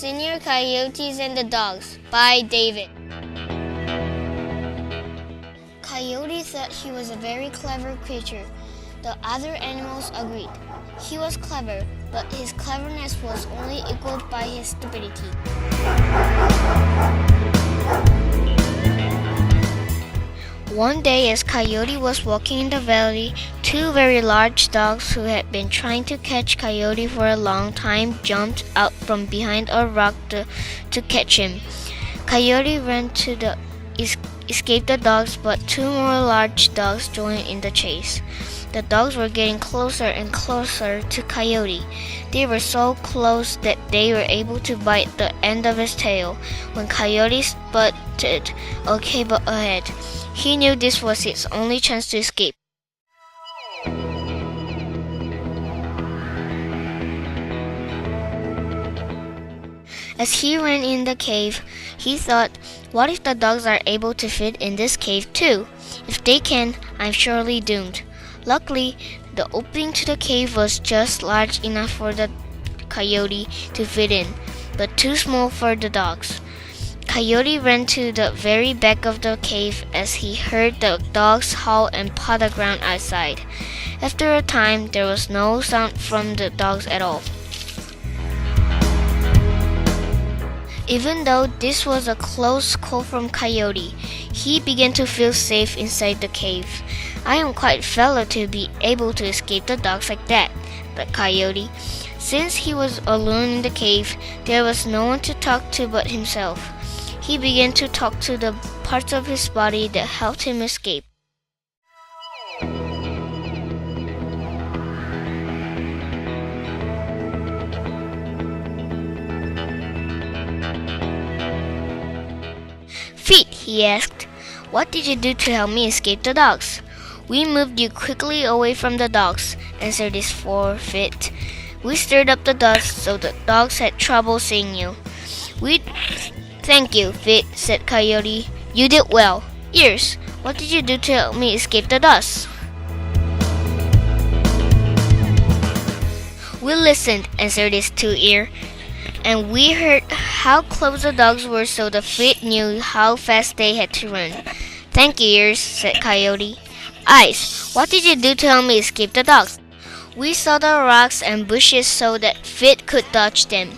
Senior Coyotes and the Dogs by David. Coyote thought he was a very clever creature. The other animals agreed. He was clever, but his cleverness was only equaled by his stupidity. One day, as Coyote was walking in the valley, two very large dogs who had been trying to catch Coyote for a long time jumped out from behind a rock to catch him. Coyote ran to escape the dogs, but two more large dogs joined in the chase. The dogs were getting closer and closer to Coyote. They were so close that they were able to bite the end of his tail. When Coyote spotted a cave ahead, he knew this was his only chance to escape. As he ran in the cave, he thought, what if the dogs are able to fit in this cave too? If they can, I'm surely doomed. Luckily, the opening to the cave was just large enough for the Coyote to fit in, but too small for the dogs. Coyote ran to the very back of the cave as he heard the dogs howl and paw the ground outside. After a time, there was no sound from the dogs at all. Even though this was a close call from Coyote, he began to feel safe inside the cave. I am quite fellow to be able to escape the dogs like that, thought Coyote. Since he was alone in the cave, there was no one to talk to but himself. He began to talk to the parts of his body that helped him escape. Feet, he asked. What did you do to help me escape the dogs? We moved you quickly away from the dogs, answered his forefoot. We stirred up the dust so the dogs had trouble seeing you. Thank you, Feet, said Coyote. You did well. Ears, what did you do to help me escape the dust? We listened, answered his two-ear, and we heard how close the dogs were so the Feet knew how fast they had to run. Thank you, Ears, said Coyote. Eyes, what did you do to help me escape the dogs? We saw the rocks and bushes so that Feet could dodge them.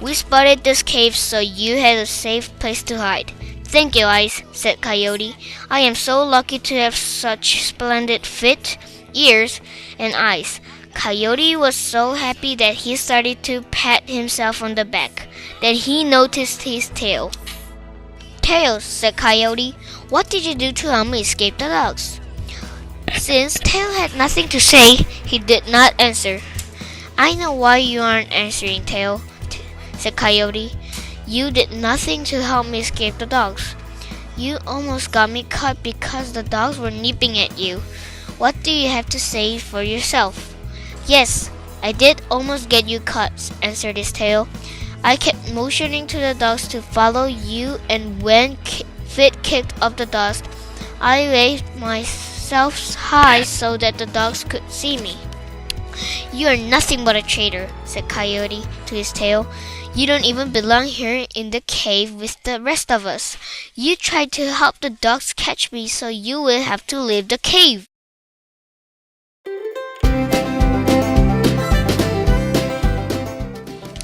We spotted this cave so you had a safe place to hide. Thank you, Eyes, said Coyote. I am so lucky to have such splendid feet, ears, and eyes. Coyote was so happy that he started to pat himself on the back. Then he noticed his tail. Tails, said Coyote. What did you do to help me escape the dogs? Since Tail had nothing to say, he did not answer. I know why you aren't answering, Tail, said Coyote. You did nothing to help me escape the dogs. You almost got me caught because the dogs were nipping at you. What do you have to say for yourself? Yes, I did almost get you caught, answered his tail. I kept motioning to the dogs to follow you, and when Feet kicked up the dust, I raised myself high so that the dogs could see me. You are nothing but a traitor, said Coyote to his tail. You don't even belong here in the cave with the rest of us. You tried to help the dogs catch me, so you will have to leave the cave.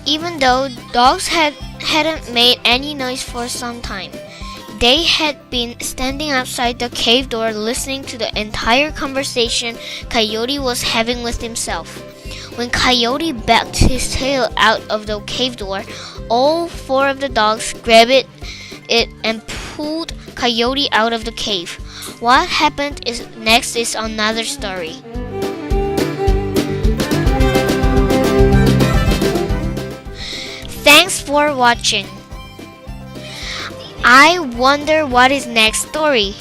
Even though dogs hadn't made any noise for some time, they had been standing outside the cave door listening to the entire conversation Coyote was having with himself. When Coyote backed his tail out of the cave door, all four of the dogs grabbed it and pulled Coyote out of the cave. What happened next is another story. Thanks for watching. I wonder what is next story.